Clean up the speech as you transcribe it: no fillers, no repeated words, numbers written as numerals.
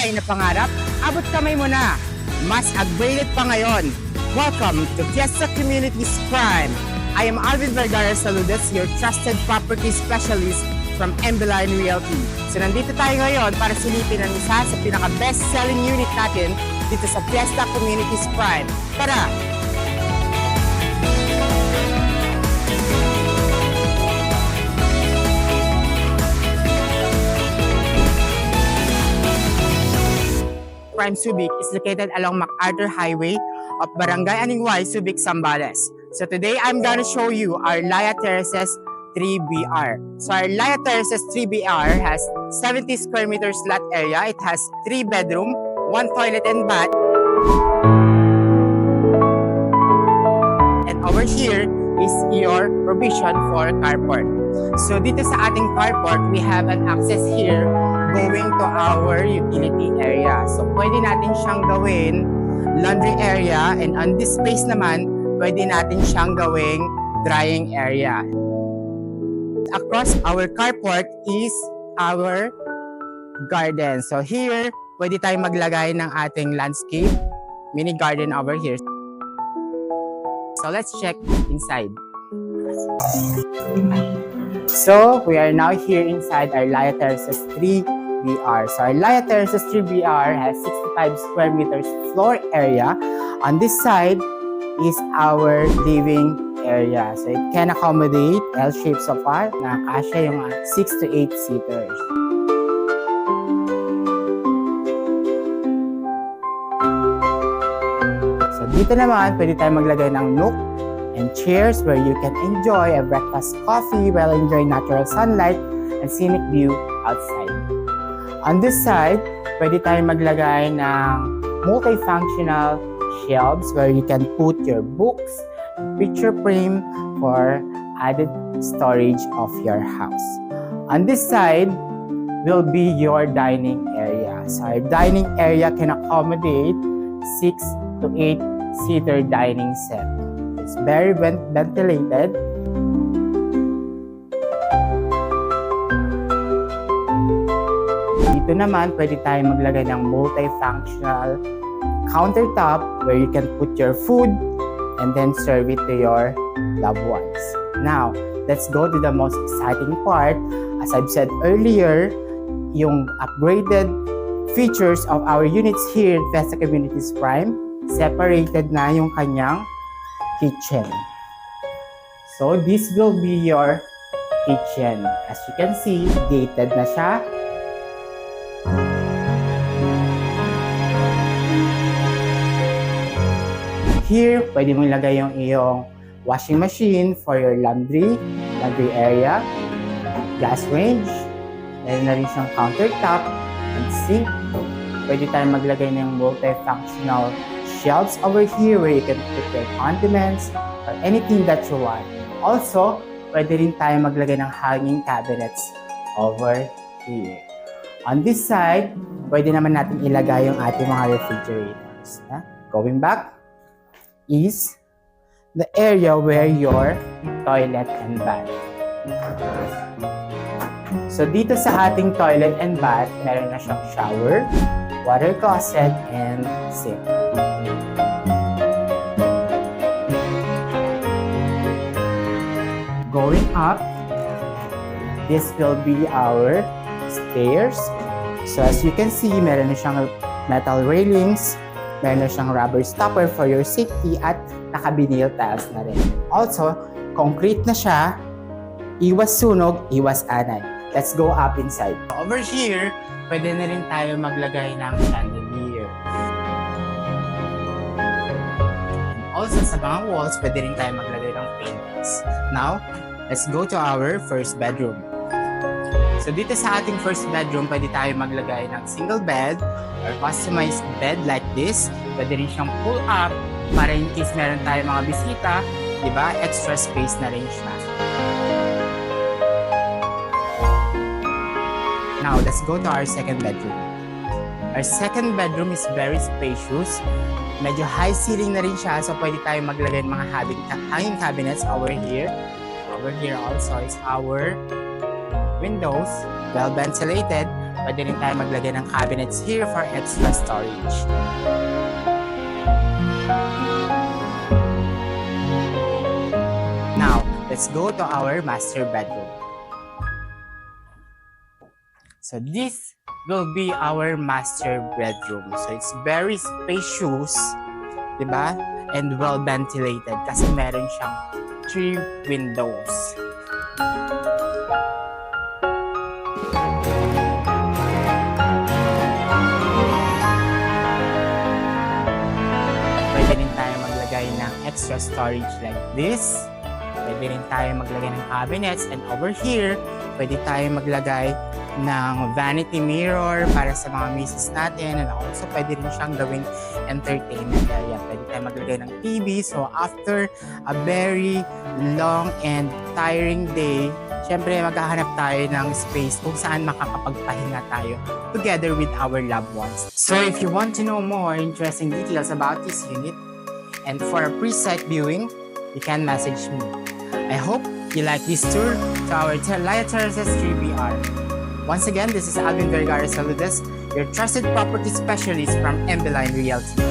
bahay na pangarap, abot kamay mo na. Mas upgraded pa ngayon. Welcome to Fiesta Communities Prime. I am Alvin Vergara Saludes, your trusted property specialist from Embeline Realty. So nandito tayo ngayon para silipin ang isa sa pinaka-best-selling unit natin dito sa Fiesta Communities Prime. Tara! Prime Subic is located along MacArthur Highway of Barangay Aningway, Subic, Zambales. So today I'm gonna show you our Laya Terraces 3BR. So our Laya Terraces 3BR has 70 square meters lot area. It has 3 bedroom, 1 toilet and bath. And over here is your provision for carport. So dito sa ating carport, we have an access here going to our utility area. So pwede natin siyang gawin laundry area, and on this space naman, pwede natin siyang gawing drying area. Across our carport is our garden. So here, pwede tayong maglagay ng ating landscape mini garden over here. So let's check inside. So we are now here inside our Laya Terraces 3BR. So our Laya Terraces 3BR has 65 square meters floor area. On this side is our living area. So it can accommodate L-shaped sofa na kasya yung 6 to 8 seaters. So dito naman, pwede tayo maglagay ng nook and chairs where you can enjoy a breakfast coffee while enjoying natural sunlight and scenic view outside. On this side, pwede tayo maglagay ng multifunctional shelves where you can put your books, picture frame for added storage of your house. On this side will be your dining area. So our dining area can accommodate 6 to 8 seater dining set. It's very ventilated. Dito naman, pwede tayo maglagay ng multifunctional countertop where you can put your food and then serve it to your loved ones. Now, let's go to the most exciting part. As I've said earlier, yung upgraded features of our units here in Fiesta Communities Prime, separated na yung kanyang kitchen. So this will be your kitchen. As you can see, gated na siya. Here, pwede mong ilagay yung iyong washing machine for your laundry area, gas range, meron na rin siyang countertop and sink. Pwede tayong maglagay ng multifunctional shelves over here where you can put your condiments or anything that you want. Also, pwede rin tayo maglagay ng hanging cabinets over here. On this side, pwede naman natin ilagay yung ating mga refrigerators. Going back is the area where your toilet and bath. So dito sa ating toilet and bath, meron na siyang shower, water closet, and sink. Going up, this will be our stairs. So as you can see, meron na siyang metal railings, meron na siyang rubber stopper for your safety, at naka-vinyl tiles na rin. Also, concrete na siya, iwas sunog, iwas anay. Let's go up inside. Over here, pwede na rin tayo maglagay ng chandelier. And also sa mga walls, pwede rin tayo maglagay ng paintings. Now, let's go to our first bedroom. So dito sa ating first bedroom, pwede tayo maglagay ng single bed or customized bed like this. Pwede rin siyang pull up para in case meron tayo mga bisita, diba? Extra space na rin siya. Now, let's go to our second bedroom. Our second bedroom is very spacious. Medyo high ceiling na rin siya, so pwede tayo maglagay ng mga hanging cabinets over here. Over here also is our windows, well ventilated. Pwede rin tayo maglagay ng cabinets here for extra storage. Now, let's go to our master bedroom. So this will be our master bedroom. So it's very spacious, diba? And well ventilated kasi meron siyang 3 windows. Pwede rin tayo maglagay ng extra storage like this. Pwede rin tayo maglagay ng cabinets, and over here, pwede tayo maglagay ng vanity mirror para sa mga misis natin, and also pwede rin siyang gawing entertainment area. Pwede tayo maglagay ng TV. So after a very long and tiring day, syempre maghahanap tayo ng space kung saan makakapagpahinga tayo together with our loved ones. So if you want to know more interesting details about this unit and for a pre-site viewing, you can message me. I hope you like this tour to our Laya Terraces 3BR. Once again, this is Alvin Vergara Saludes, your trusted property specialist from Embeline Realty.